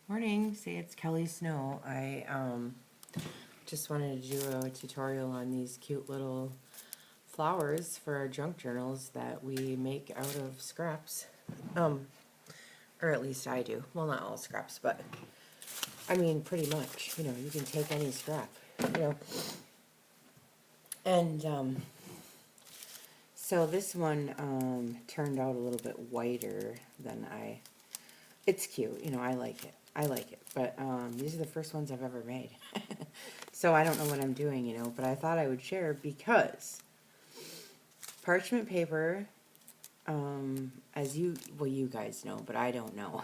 Morning, say it's Kelly Snow. I just wanted to do a tutorial on these cute little flowers for our junk journals that we make out of scraps. Or at least I do. Well, not all scraps, but I mean pretty much. You know, you can take any scrap, you know. And so this one turned out a little bit whiter than it's cute, you know, I like it. I like it. But these are the first ones I've ever made. So I don't know what I'm doing, you know, but I thought I would share because parchment paper, well, you guys know, but I don't know.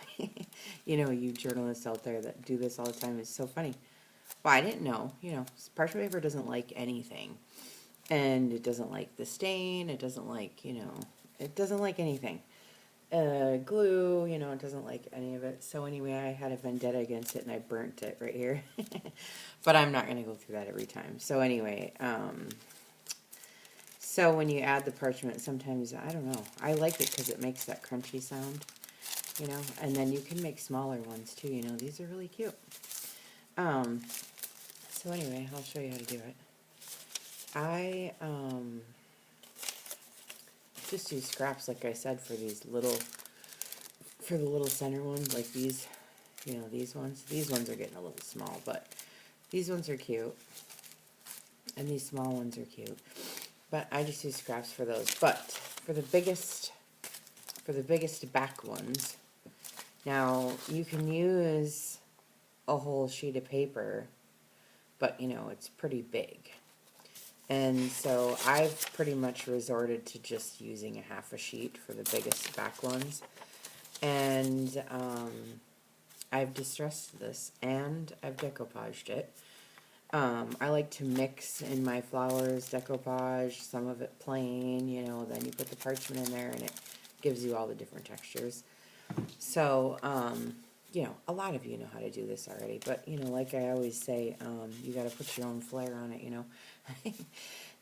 You know, you journalists out there that do this all the time, is so funny. Well, I didn't know, you know, parchment paper doesn't like anything. And it doesn't like the stain, it doesn't like, you know, it doesn't like anything. Glue, you know, it doesn't like any of it. So anyway, I had a vendetta against it and I burnt it right here. But I'm not going to go through that every time. So anyway, so when you add the parchment, sometimes, I don't know, I like it because it makes that crunchy sound, you know, and then you can make smaller ones too, you know, these are really cute. So anyway, I'll show you how to do it. I just use scraps, like I said, for these little, for the little center ones, like these, you know, these ones. These ones are getting a little small, but these ones are cute, and these small ones are cute. But I just use scraps for those. But for the biggest back ones, now you can use a whole sheet of paper, but you know, it's pretty big. And so I've pretty much resorted to just using a half a sheet for the biggest back ones. And I've distressed this and I've decoupaged it. I like to mix in my flowers, decoupage, some of it plain, you know, then you put the parchment in there and it gives you all the different textures. So, you know, a lot of you know how to do this already, but, you know, like I always say, you got to put your own flair on it, you know.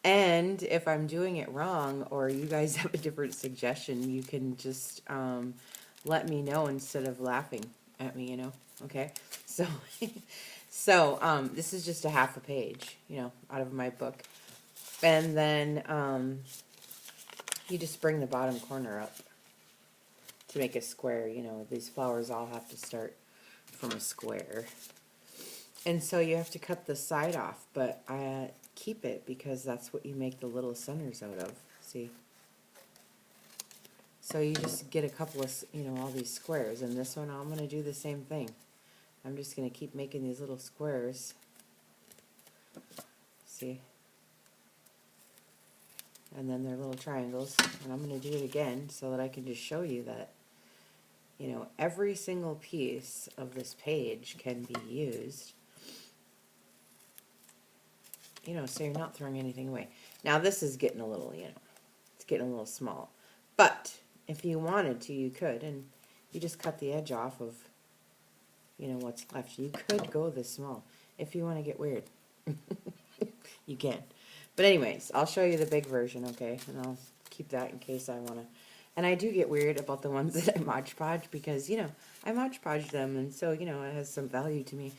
And if I'm doing it wrong or you guys have a different suggestion, you can just let me know instead of laughing at me, you know, okay? So, this is just a half a page, you know, out of my book. And then you just bring the bottom corner up to make a square, you know, these flowers all have to start from a square. And so you have to cut the side off, but I keep it because that's what you make the little centers out of, see? So you just get a couple of, you know, all these squares, and this one I'm going to do the same thing. I'm just going to keep making these little squares, see? And then they're little triangles, and I'm going to do it again so that I can just show you that, you know, every single piece of this page can be used. You know, so you're not throwing anything away. Now this is getting a little, you know, it's getting a little small. But if you wanted to, you could, and you just cut the edge off of, you know, what's left. You could go this small if you want to get weird. You can. But anyways, I'll show you the big version, okay? And I'll keep that in case I want to. And I do get weird about the ones that I Mod Podge because, you know, I Mod Podge them, and so, you know, it has some value to me.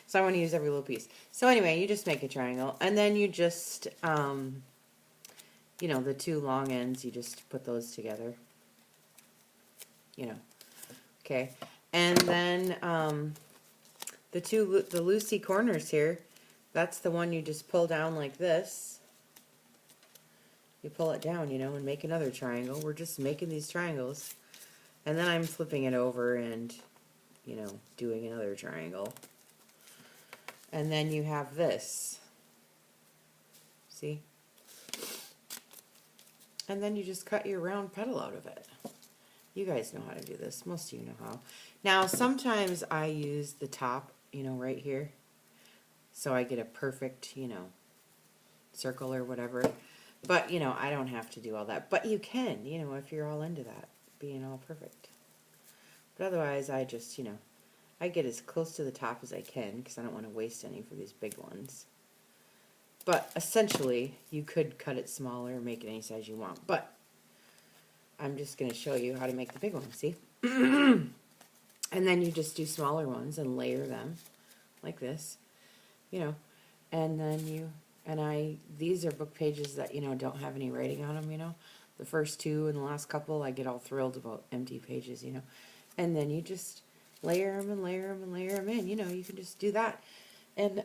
So I want to use every little piece. So anyway, you just make a triangle, and then you just, you know, the two long ends, you just put those together. You know, okay. And then the loosey corners here, that's the one you just pull down like this. You pull it down, you know, and make another triangle. We're just making these triangles. And then I'm flipping it over and, you know, doing another triangle. And then you have this. See? And then you just cut your round petal out of it. You guys know how to do this. Most of you know how. Now, sometimes I use the top, you know, right here. So I get a perfect, you know, circle or whatever. But, you know, I don't have to do all that. But you can, you know, if you're all into that, being all perfect. But otherwise, I just, you know, I get as close to the top as I can because I don't want to waste any for these big ones. But essentially, you could cut it smaller, make it any size you want. But I'm just going to show you how to make the big one, see? And then you just do smaller ones and layer them like this, you know. And then these are book pages that, don't have any writing on them. The first two and the last couple, I get all thrilled about empty pages, And then you just layer them and layer them and layer them in, you can just do that. And,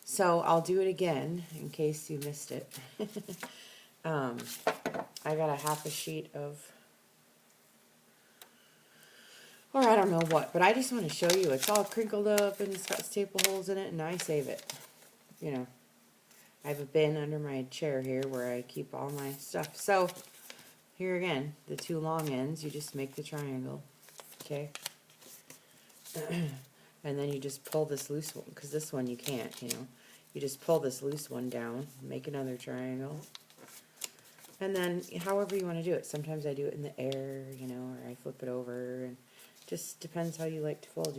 so I'll do it again in case you missed it. I got a half a sheet of, or I don't know what, but I just want to show you. It's all crinkled up and it's got staple holes in it, and I save it. I have a bin under my chair here where I keep all my stuff. So here again, the two long ends, you just make the triangle, okay? And then you just pull this loose one, because this one you can't, You just pull this loose one down, make another triangle. And then however you want to do it. Sometimes I do it in the air, or I flip it over, and just depends how you like to fold,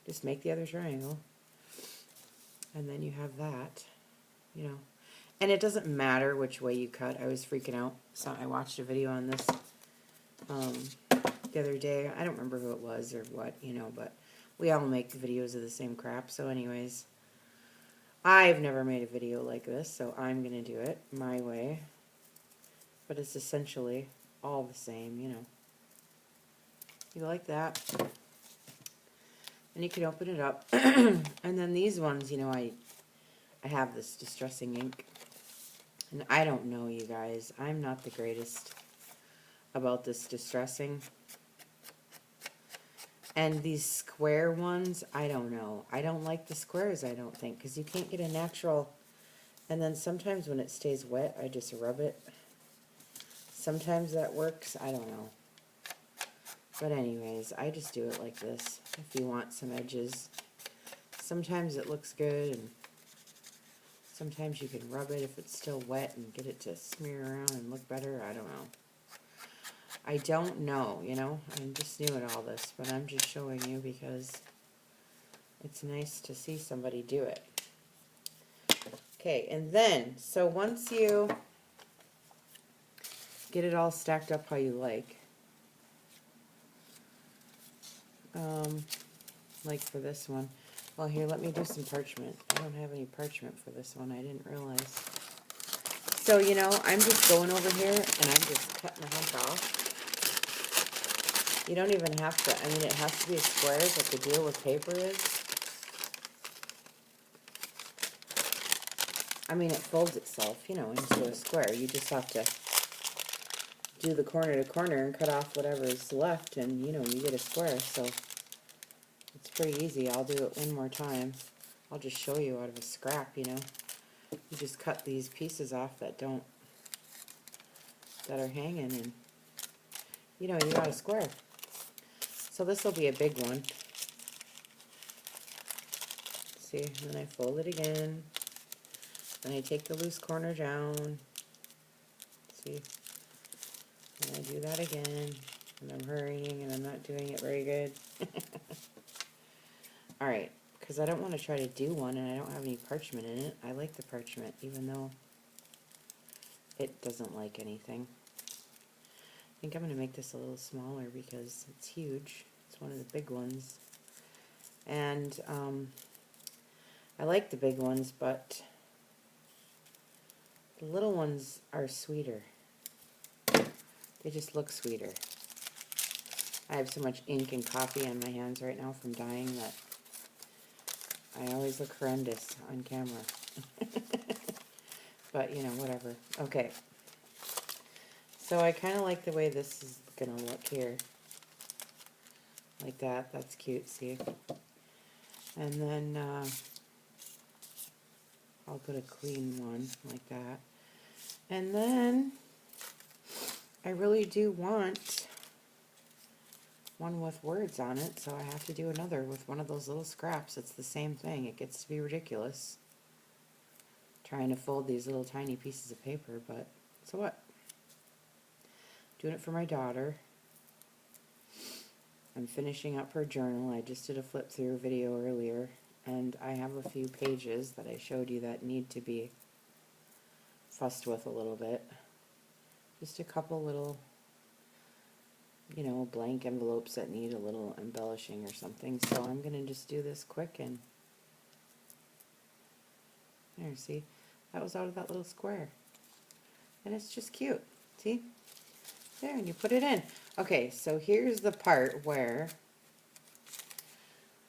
Just make the other triangle. And then you have that, And it doesn't matter which way you cut. I was freaking out. So I watched a video on this the other day. I don't remember who it was or what, but we all make videos of the same crap. So anyways, I've never made a video like this, so I'm going to do it my way. But it's essentially all the same, You like that? And you can open it up. And then these ones, I have this distressing ink. And I don't know, you guys. I'm not the greatest about this distressing. And these square ones, I don't know. I don't like the squares, I don't think, because you can't get a natural. And then sometimes when it stays wet, I just rub it. Sometimes that works, I don't know. But anyways, I just do it like this, if you want some edges. Sometimes it looks good, and sometimes you can rub it if it's still wet and get it to smear around and look better. I don't know. I don't know, I'm just new at all this, but I'm just showing you because it's nice to see somebody do it. Okay, and then, so once you get it all stacked up how you like for this one. Well, here, let me do some parchment. I don't have any parchment for this one. I didn't realize. So, I'm just going over here and I'm just cutting the hump off. You don't even have to, it has to be a square, but the deal with paper is, it folds itself, into a square. You just have to do the corner to corner and cut off whatever is left, and, you get a square, so it's pretty easy. I'll do it one more time. I'll just show you out of a scrap, You just cut these pieces off that are hanging, and, you got a square. So this will be a big one. See, and then I fold it again. Then I take the loose corner down. See, and I do that again. And I'm hurrying and I'm not doing it very good. Alright, because I don't want to try to do one and I don't have any parchment in it. I like the parchment, even though it doesn't like anything. I think I'm going to make this a little smaller because it's huge. It's one of the big ones. And I like the big ones, but the little ones are sweeter. They just look sweeter. I have so much ink and coffee on my hands right now from dyeing that I always look horrendous on camera. But, whatever. Okay. So I kind of like the way this is going to look here. Like that. That's cute, see? And then I'll put a clean one like that. And then I really do want one with words on it, so I have to do another with one of those little scraps. It's the same thing. It gets to be ridiculous trying to fold these little tiny pieces of paper, but so what? Doing it for my daughter. I'm finishing up her journal. I just did a flip through video earlier, and I have a few pages that I showed you that need to be fussed with a little bit. Just a couple little you know, blank envelopes that need a little embellishing or something. So I'm going to just do this quick and there, see? That was out of that little square. And it's just cute. See? There, and you put it in. Okay, so here's the part where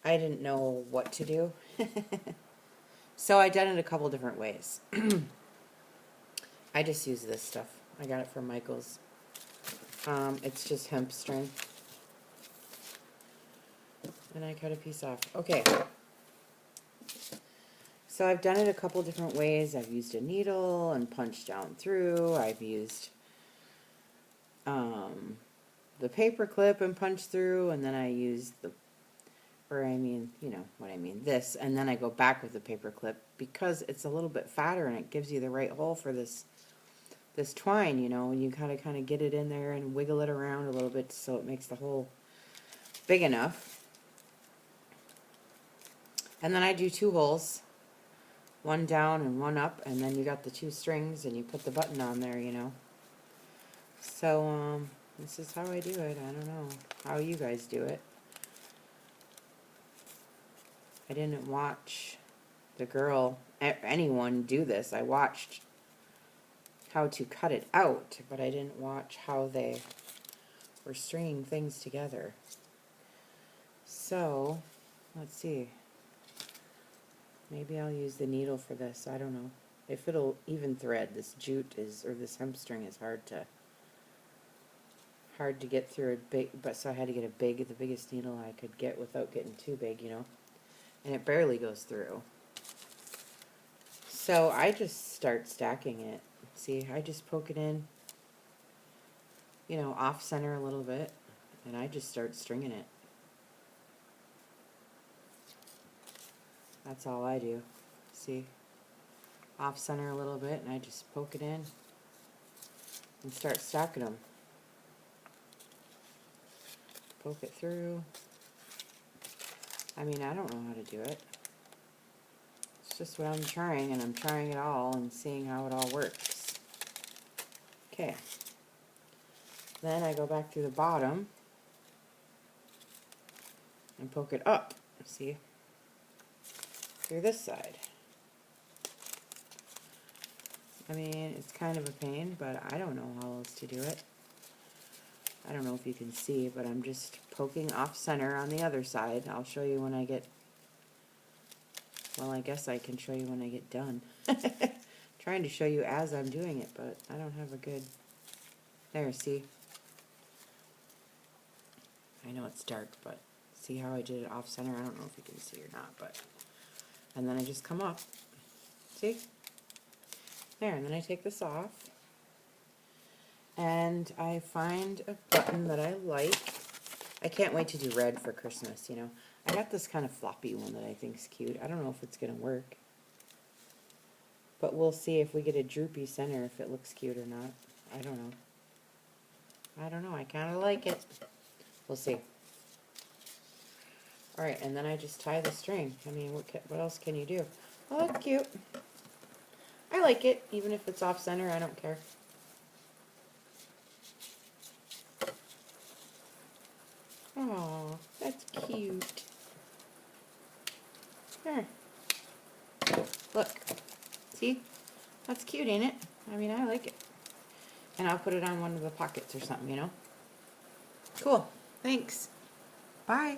I didn't know what to do. So I done it a couple different ways. I just use this stuff. I got it from Michael's. It's just hemp string. And I cut a piece off. Okay. So I've done it a couple different ways. I've used a needle and punched down through. I've used the paper clip and punched through, and then I used the, or I mean, you know what I mean, this, and then I go back with the paper clip because it's a little bit fatter and it gives you the right hole for this twine, you know, and you kind of get it in there and wiggle it around a little bit so it makes the hole big enough. And then I do 2 holes, one down and one up, and then you got the 2 strings and you put the button on there, you know. So this is how I do it. I don't know how you guys do it. I didn't watch the girl, anyone do this. I watched how to cut it out, but I didn't watch how they were stringing things together. So, let's see. Maybe I'll use the needle for this. I don't know. If it'll even thread, this jute is, or this hemp string is hard to get through a big, but so I had to get the biggest needle I could get without getting too big, you know. And it barely goes through. So I just start stacking it. See, I just poke it in, you know, off center a little bit, and I just start stringing it. That's all I do. See, off center a little bit, and I just poke it in and start stacking them. Poke it through. I mean, I don't know how to do it. It's just what I'm trying, and I'm trying it all and seeing how it all works. Okay. Then I go back through the bottom and poke it up. See? Through this side. I mean, it's kind of a pain, but I don't know how else to do it. I don't know if you can see, but I'm just poking off center on the other side. I'll show you when I get, well, I guess I can show you when I get done. Trying to show you as I'm doing it, but I don't have a good, there, see? I know it's dark, but see how I did it off center? I don't know if you can see or not, but, and then I just come up, see? There, and then I take this off. And I find a button that I like. I can't wait to do red for Christmas, you know. I got this kind of floppy one that I think is cute. I don't know if it's going to work. But we'll see if we get a droopy center, if it looks cute or not. I don't know. I don't know. I kind of like it. We'll see. Alright, and then I just tie the string. I mean, what else can you do? Oh, that's cute. I like it, even if it's off center. I don't care. Oh, that's cute. There. Look. See? That's cute, ain't it? I mean, I like it. And I'll put it on one of the pockets or something, you know? Cool. Thanks. Bye.